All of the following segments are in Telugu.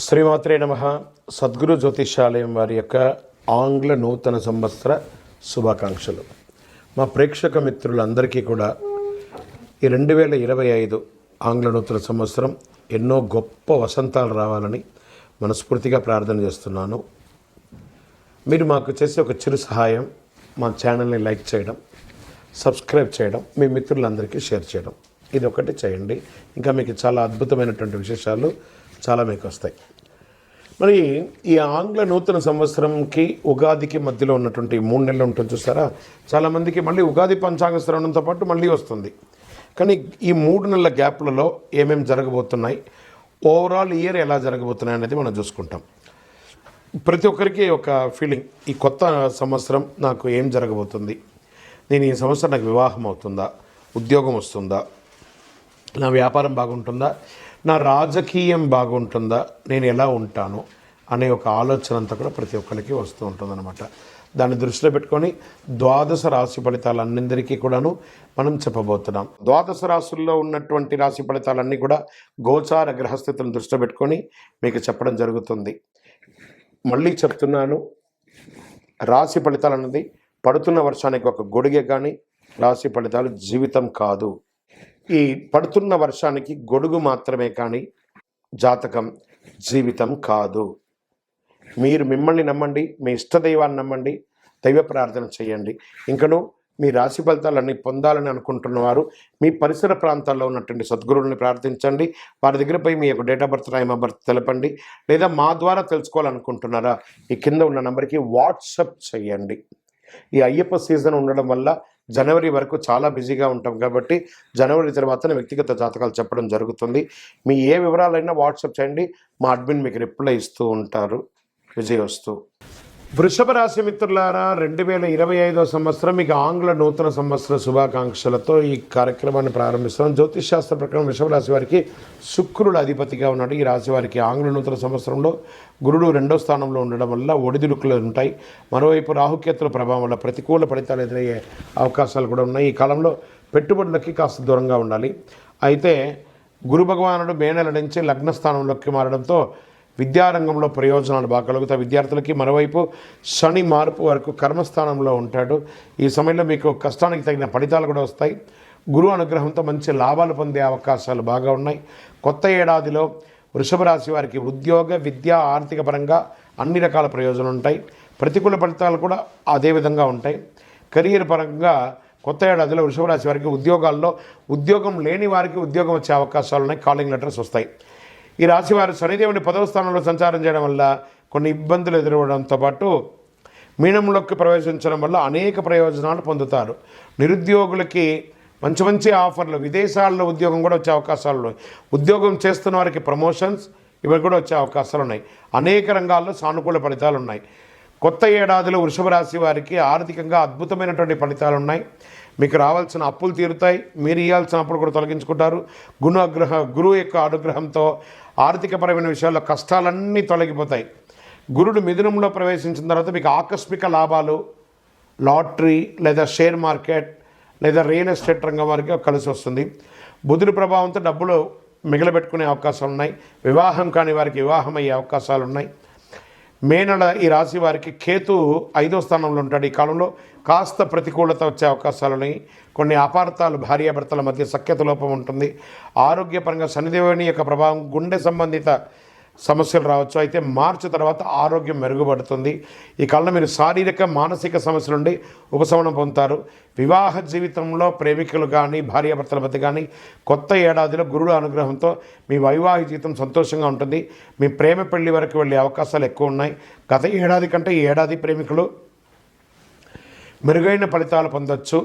శ్రీమాత్రే నమః. సద్గురు జ్యోతిషాలయం వారి యొక్క ఆంగ్ల నూతన సంవత్సర శుభాకాంక్షలు. మా ప్రేక్షక మిత్రులందరికీ కూడా ఈ 2025 ఆంగ్ల నూతన సంవత్సరం ఎన్నో గొప్ప వసంతాలు రావాలని మనస్ఫూర్తిగా ప్రార్థన చేస్తున్నాను. మీరు మాకు చేసే ఒక చిరు సహాయం, మా ఛానల్ని లైక్ చేయడం, సబ్స్క్రైబ్ చేయడం, మీ మిత్రులందరికీ షేర్ చేయడం, ఇది ఒకటి చేయండి. ఇంకా మీకు చాలా అద్భుతమైనటువంటి విశేషాలు చాలా మీకు వస్తాయి. మరి ఈ ఆంగ్ల నూతన సంవత్సరంకి ఉగాదికి మధ్యలో ఉన్నటువంటి 3 నెలలు ఉంటుంది చూసారా, చాలామందికి మళ్ళీ ఉగాది పంచాంగ శ్రవణంతో పాటు మళ్ళీ వస్తుంది. కానీ ఈ 3 నెలల గ్యాప్లలో ఏమేమి జరగబోతున్నాయి, ఓవరాల్ ఇయర్ ఎలా జరగబోతున్నాయి అనేది మనం చూసుకుంటాం. ప్రతి ఒక్కరికి ఒక ఫీలింగ్, ఈ కొత్త సంవత్సరం నాకు ఏం జరగబోతుంది, నేను ఈ సంవత్సరం నాకు వివాహం అవుతుందా, ఉద్యోగం వస్తుందా, నా వ్యాపారం బాగుంటుందా, నా రాజకీయం బాగుంటుందా, నేను ఎలా ఉంటాను అనే ఒక ఆలోచన అంతా కూడా ప్రతి ఒక్కరికి వస్తూ ఉంటుందన్నమాట. దాన్ని దృష్టిలో పెట్టుకొని ద్వాదశ రాశి ఫలితాలన్నిందరికీ కూడాను మనం చెప్పబోతున్నాం. ద్వాదశ రాశుల్లో ఉన్నటువంటి రాశి ఫలితాలన్నీ కూడా గోచార గ్రహస్థితులను దృష్టిలో పెట్టుకొని మీకు చెప్పడం జరుగుతుంది. మళ్ళీ చెప్తున్నాను, రాశి ఫలితాలు అన్నది పడుతున్న వర్షానికి ఒక గొడుగే, కానీ రాశి ఫలితాలు జీవితం కాదు. ఈ పడుతున్న వర్షానికి గొడుగు మాత్రమే, కానీ జాతకం జీవితం కాదు. మీరు మిమ్మల్ని నమ్మండి, మీ ఇష్టదైవాన్ని నమ్మండి, దైవ ప్రార్థన చేయండి. ఇంకనూ మీ రాశి ఫలితాలన్నీ పొందాలని అనుకుంటున్నవారు మీ పరిసర ప్రాంతాల్లో ఉన్నటువంటి సద్గురువుని ప్రార్థించండి. వారి దగ్గర పోయి మీ యొక్క date of birth, time of birth తెలపండి. లేదా మా ద్వారా తెలుసుకోవాలనుకుంటున్నారా, ఈ కింద ఉన్న నెంబర్కి వాట్సప్ చేయండి. ఈ అయ్యప్ప సీజన్ ఉండడం వల్ల జనవరి వరకు చాలా బిజీగా ఉంటాం కాబట్టి జనవరి తర్వాత వ్యక్తిగత జాతకాలు చెప్పడం జరుగుతుంది. మీ ఏ వివరాలైనా వాట్సాప్ చేయండి, మా అడ్మిన్ మీకు రిప్లై ఇస్తూ ఉంటారు. విజయవస్తు. వృషభ రాశి మిత్రులారా, 2025 సంవత్సరం మీకు ఆంగ్ల నూతన సంవత్సర శుభాకాంక్షలతో ఈ కార్యక్రమాన్ని ప్రారంభిస్తున్నాం. జ్యోతిష్ శాస్త్ర ప్రకారం వృషభ రాశి వారికి శుక్రుడు అధిపతిగా ఉన్నాడు. ఈ రాశి వారికి ఆంగ్ల నూతన సంవత్సరంలో గురుడు 2వ స్థానంలో ఉండడం వల్ల ఒడిదుడుకులు ఉంటాయి. మరోవైపు రాహుకేతుల ప్రభావం వల్ల ప్రతికూల ఫలితాలు ఎదురయ్యే అవకాశాలు కూడా ఉన్నాయి. ఈ కాలంలో పెట్టుబడులకి కాస్త దూరంగా ఉండాలి. అయితే గురు భగవానుడు మే నెల నుంచి లగ్న స్థానంలోకి మారడంతో విద్యారంగంలో ప్రయోజనాలు బాగా కలుగుతాయి విద్యార్థులకి. మరోవైపు శని మార్పు వరకు కర్మస్థానంలో ఉంటాడు. ఈ సమయంలో మీకు కష్టానికి తగిన ఫలితాలు కూడా వస్తాయి. గురు అనుగ్రహంతో మంచి లాభాలు పొందే అవకాశాలు బాగా ఉన్నాయి. కొత్త ఏడాదిలో వృషభ రాశి వారికి ఉద్యోగ, విద్య, ఆర్థిక పరంగా అన్ని రకాల ప్రయోజనాలు ఉంటాయి. ప్రతికూల ఫలితాలు కూడా అదే విధంగా ఉంటాయి. కెరీర్ పరంగా కొత్త ఏడాదిలో వృషభ రాశి వారికి ఉద్యోగాల్లో ఉద్యోగం లేని వారికి ఉద్యోగం వచ్చే అవకాశాలు ఉన్నాయి. కాలింగ్ లెటర్స్ వస్తాయి. ఈ రాశి వారు శనిదేవుని 10వ స్థానంలో సంచారం చేయడం వల్ల కొన్ని ఇబ్బందులు ఎదురవడంతో పాటు మీనంలోకి ప్రవేశించడం వల్ల అనేక ప్రయోజనాలు పొందుతారు. నిరుద్యోగులకి మంచి మంచి ఆఫర్లు, విదేశాల్లో ఉద్యోగం కూడా వచ్చే అవకాశాలు ఉన్నాయి. ఉద్యోగం చేస్తున్న వారికి ప్రమోషన్స్ ఇవి కూడా వచ్చే అవకాశాలు ఉన్నాయి. అనేక రంగాల్లో సానుకూల ఫలితాలు ఉన్నాయి. కొత్త ఏడాదిలో వృషభ రాశి వారికి ఆర్థికంగా అద్భుతమైనటువంటి ఫలితాలు ఉన్నాయి. మీకు రావాల్సిన అప్పులు తీరుతాయి. మీరు ఇవ్వాల్సిన అప్పులు కూడా తొలగించుకుంటారు. గురువు యొక్క అనుగ్రహంతో ఆర్థికపరమైన విషయాల్లో కష్టాలన్నీ తొలగిపోతాయి. గురుడు మిథునంలో ప్రవేశించిన తర్వాత మీకు ఆకస్మిక లాభాలు, లాటరీ లేదా షేర్ మార్కెట్ లేదా రియల్ ఎస్టేట్ రంగం వారికి కలిసి వస్తుంది. బుధుడి ప్రభావంతో డబ్బులు మిగలబెట్టుకునే అవకాశాలు ఉన్నాయి. వివాహం కాని వారికి వివాహం అయ్యే అవకాశాలు ఉన్నాయి. మే నెల ఈ రాశి వారికి కేతు 5వ స్థానంలో ఉంటాడు. ఈ కాలంలో కాస్త ప్రతికూలత వచ్చే అవకాశాలు ఉన్నాయి. కొన్ని అపార్థాలు, భార్యాభర్తల మధ్య సఖ్యత లోపం ఉంటుంది. ఆరోగ్యపరంగా శనిదేవుని యొక్క ప్రభావం, గుండె సంబంధిత సమస్యలు రావచ్చు. అయితే మార్చి తర్వాత ఆరోగ్యం మెరుగుపడుతుంది. ఈ కాలంలో మీరు శారీరక, మానసిక సమస్యల నుండి ఉపశమనం పొందుతారు. వివాహ జీవితంలో ప్రేమికులు కానీ, భార్యాభర్తల మధ్య కానీ కొత్త ఏడాదిలో గురుడు అనుగ్రహంతో మీ వైవాహిక జీవితం సంతోషంగా ఉంటుంది. మీ ప్రేమ పెళ్లి వరకు వెళ్ళే అవకాశాలు ఎక్కువ ఉన్నాయి. గత ఏడాది కంటే ఈ ఏడాది ప్రేమికులు మెరుగైన ఫలితాలు పొందొచ్చు.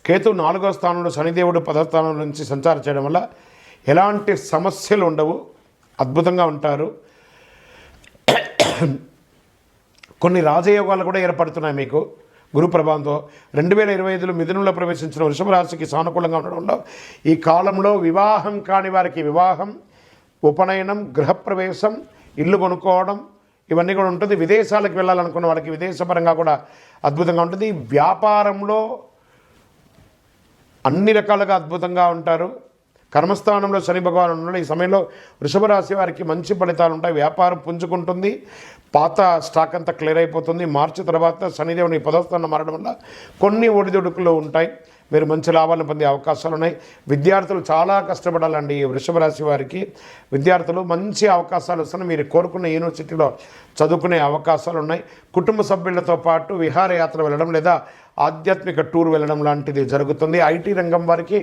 కేతు 4వ స్థానంలో, శనిదేవుడు 10వ స్థానం నుంచి సంచారం చేయడం వల్ల ఎలాంటి సమస్యలు ఉండవు, అద్భుతంగా ఉంటారు. కొన్ని రాజయోగాలు కూడా ఏర్పడుతున్నాయి మీకు గురు ప్రభావంతో. 2025లో మిథునంలో ప్రవేశించిన వృషభ రాశికి సానుకూలంగా ఉండడం వల్ల ఈ కాలంలో వివాహం కాని వారికి వివాహం, ఉపనయనం, గృహప్రవేశం, ఇల్లు కొనుక్కోవడం ఇవన్నీ కూడా ఉంటుంది. విదేశాలకు వెళ్ళాలనుకున్న వారికి విదేశపరంగా కూడా అద్భుతంగా ఉంటుంది. వ్యాపారంలో అన్ని రకాలుగా అద్భుతంగా ఉంటారు. కర్మస్థానంలో శని భగవాన్ ఉన్నాడు. ఈ సమయంలో వృషభ రాశి వారికి మంచి ఫలితాలు ఉంటాయి. వ్యాపారం పుంజుకుంటుంది. పాత స్టాక్ అంతా క్లియర్ అయిపోతుంది. మార్చి తర్వాత శనిదేవుని 10వ స్థానం మారడం వల్ల కొన్ని ఒడిదుడుకులు ఉంటాయి. మీరు మంచి లాభాలను పొందే అవకాశాలు ఉన్నాయి. విద్యార్థులు చాలా కష్టపడాలండి. ఈ వృషభ రాశి వారికి విద్యార్థులు మంచి అవకాశాలు వస్తున్నాయి. మీరు కోరుకున్న యూనివర్సిటీలో చదువుకునే అవకాశాలు ఉన్నాయి. కుటుంబ సభ్యులతో పాటు విహారయాత్ర వెళ్ళడం లేదా ఆధ్యాత్మిక టూర్ వెళ్ళడం లాంటిది జరుగుతుంది. ఐటీ రంగం వారికి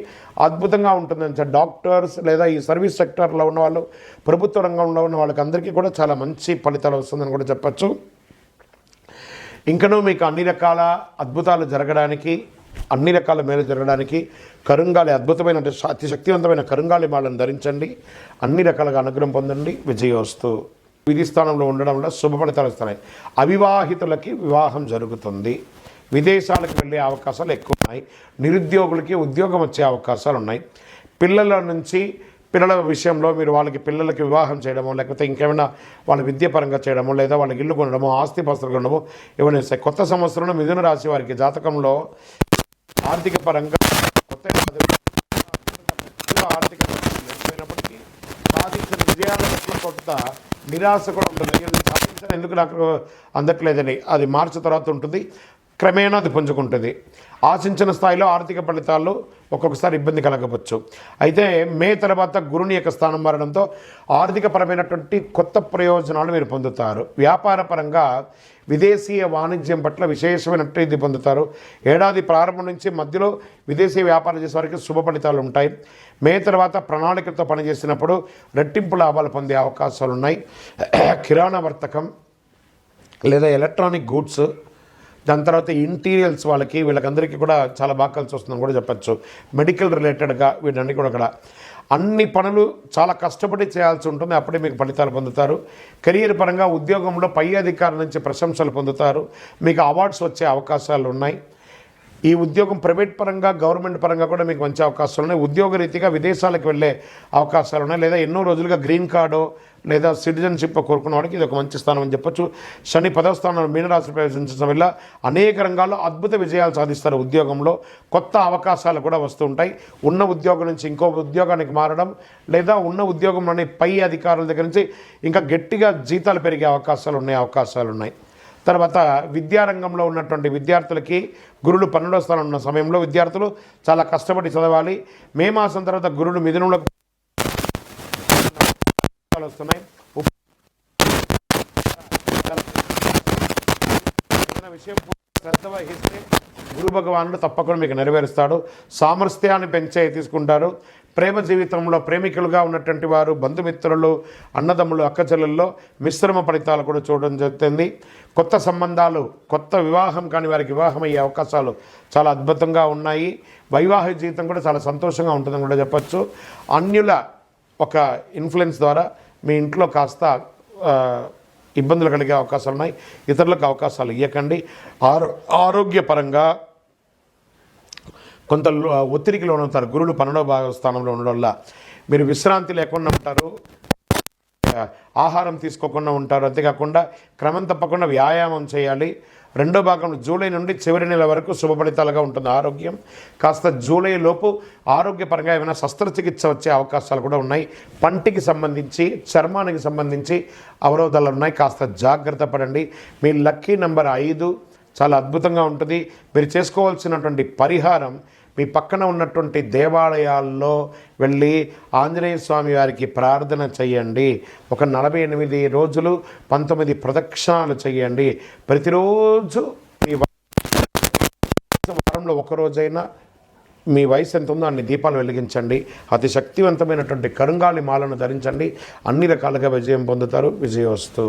అద్భుతంగా ఉంటుంది. డాక్టర్స్ లేదా ఈ సర్వీస్ సెక్టర్లో ఉన్న వాళ్ళు, ప్రభుత్వ రంగంలో ఉన్న వాళ్ళకి అందరికీ కూడా చాలా మంచి ఫలితాలు వస్తుందని కూడా చెప్పచ్చు. ఇంకనూ మీకు అన్ని రకాల అద్భుతాలు జరగడానికి, అన్ని రకాల మేలు జరగడానికి కరుంగాలి అద్భుతమైన అతి శక్తివంతమైన కరుంగాలి మాలను ధరించండి. అన్ని రకాలుగా అనుగ్రహం పొందండి. విజయోస్తు. విధి స్థానంలో ఉండడం వల్ల శుభ ఫలితాలు వస్తున్నాయి. అవివాహితులకి వివాహం జరుగుతుంది. విదేశాలకు వెళ్ళే అవకాశాలు ఎక్కువ ఉన్నాయి. నిరుద్యోగులకి ఉద్యోగం వచ్చే అవకాశాలు ఉన్నాయి. పిల్లల విషయంలో మీరు పిల్లలకి వివాహం చేయడమో, లేకపోతే ఇంకేమైనా వాళ్ళ విద్యాపరంగా చేయడమో, లేదా వాళ్ళకి ఇల్లు కొనడమో, ఆస్తిపాస్తులు కొనడమో ఏమైనా కొత్త సంవత్సరంలో మిథున రాశి వారికి జాతకంలో ఆర్థిక పరంగా కొత్త ఆర్థిక లేకపోయినప్పటికీ సాధించిన విజయాల కొంత నిరాశ కూడా ఉంటుంది. సాధించిన ఎందుకు నాకు అందట్లేదని అది మార్చి తర్వాత ఉంటుంది. క్రమేణా అది పుంజుకుంటుంది. ఆశించిన స్థాయిలో ఆర్థిక ఫలితాల్లో ఒక్కొక్కసారి ఇబ్బంది కలగవచ్చు. అయితే మే తర్వాత గురుని యొక్క స్థానం మారడంతో ఆర్థికపరమైనటువంటి కొత్త ప్రయోజనాలు మీరు పొందుతారు. వ్యాపార పరంగా విదేశీయ వాణిజ్యం పట్ల విశేషమైనట్టు ఇది పొందుతారు. ఏడాది ప్రారంభం నుంచి మధ్యలో విదేశీ వ్యాపారం చేసే వారికి శుభ ఫలితాలు ఉంటాయి. మే తర్వాత ప్రణాళికతో పనిచేసినప్పుడు రెట్టింపు లాభాలు పొందే అవకాశాలు ఉన్నాయి. కిరాణా వర్తకం లేదా ఎలక్ట్రానిక్ గూడ్స్, దాని తర్వాత ఇంటీరియల్స్ వీళ్ళకందరికీ కూడా చాలా బాగా కలిసి వస్తుందని కూడా చెప్పచ్చు. మెడికల్ రిలేటెడ్గా వీటన్ని కూడా అన్ని పనులు చాలా కష్టపడి చేయాల్సి ఉంటుంది. అప్పుడే మీకు ఫలితాలు పొందుతారు. కెరీర్ పరంగా ఉద్యోగంలో పై అధికారుల నుంచి ప్రశంసలు పొందుతారు. మీకు అవార్డ్స్ వచ్చే అవకాశాలు ఉన్నాయి. ఈ ఉద్యోగం ప్రైవేట్ పరంగా, గవర్నమెంట్ పరంగా కూడా మీకు మంచి అవకాశాలు ఉన్నాయి. ఉద్యోగ రీతిగా విదేశాలకు వెళ్ళే అవకాశాలు ఉన్నాయి. లేదా ఎన్నో రోజులుగా గ్రీన్ కార్డు లేదా సిటిజన్షిప్ కోరుకున్న వాడికి ఇది ఒక మంచి స్థానం అని చెప్పొచ్చు. శని 10వ స్థానంలో మీనరాశి ప్రవేశించడం వల్ల అనేక రంగాల్లో అద్భుత విజయాలు సాధిస్తారు. ఉద్యోగంలో కొత్త అవకాశాలు కూడా వస్తూ ఉంటాయి. ఉన్న ఉద్యోగం నుంచి ఇంకో ఉద్యోగానికి మారడం, లేదా ఉన్న ఉద్యోగంలోని పై అధికారుల దగ్గర నుంచి ఇంకా గట్టిగా జీతాలు పెరిగే అవకాశాలు ఉన్నాయి. తర్వాత విద్యారంగంలో ఉన్నటువంటి విద్యార్థులకి గురుడు 12వ స్థానం ఉన్న సమయంలో విద్యార్థులు చాలా కష్టపడి చదవాలి. మే మాసం తర్వాత గురుడు మిథునంలోకి వస్తున్నాయి. విషయం శ్రద్ధ వహిస్తే గురు భగవానుడు తప్పకుండా మీకు నెరవేరుస్తాడు. సామర్థ్యాన్ని తీసుకుంటారు. ప్రేమ జీవితంలో ప్రేమికులుగా ఉన్నటువంటి వారు, బంధుమిత్రులు, అన్నదమ్ములు, అక్కచెల్లెల్లో మిశ్రమ ఫలితాలు కూడా చూడడం జరుగుతుంది. కొత్త సంబంధాలు, కొత్త వివాహం కాని వారికి వివాహం అయ్యే అవకాశాలు చాలా అద్భుతంగా ఉన్నాయి. వైవాహిక జీవితం కూడా చాలా సంతోషంగా ఉంటుందని కూడా చెప్పచ్చు. అన్యుల ఒక ఇన్ఫ్లుయెన్స్ ద్వారా మీ ఇంట్లో కాస్త ఇబ్బందులు కలిగే అవకాశాలు ఉన్నాయి. ఇతరులకు అవకాశాలు ఇవ్వకండి. ఆరోగ్యపరంగా కొంత ఒత్తిడికి లోనవుతారు. గురుడు 12వ స్థానంలో ఉండడం వల్ల మీరు విశ్రాంతి లేకుండా ఉంటారు, ఆహారం తీసుకోకుండా ఉంటారు. అంతేకాకుండా క్రమం తప్పకుండా వ్యాయామం చేయాలి. 2వ భాగంలో జూలై నుండి చివరి నెల వరకు శుభ ఫలితాలుగా ఉంటుంది. ఆరోగ్యం కాస్త జూలై లోపు ఆరోగ్యపరంగా ఏమైనా శస్త్రచికిత్స వచ్చే అవకాశాలు కూడా ఉన్నాయి. పంటికి సంబంధించి, చర్మానికి సంబంధించి అవరోధాలు ఉన్నాయి. కాస్త జాగ్రత్త పడండి. మీ లక్కీ నెంబర్ 5 చాలా అద్భుతంగా ఉంటుంది. మీరు చేసుకోవాల్సినటువంటి పరిహారం, మీ పక్కన ఉన్నటువంటి దేవాలయాల్లో వెళ్ళి ఆంజనేయ స్వామి వారికి ప్రార్థన చేయండి. ఒక 48 రోజులు 19 ప్రదక్షిణాలు చేయండి. ప్రతిరోజు మీ వారంలో ఒకరోజైనా మీ వయసు ఎంత ఉందో అన్ని దీపాలు వెలిగించండి. అతి శక్తివంతమైనటువంటి కరుంగాలి మాలను ధరించండి. అన్ని రకాలుగా విజయం పొందుతారు. విజయోస్తు.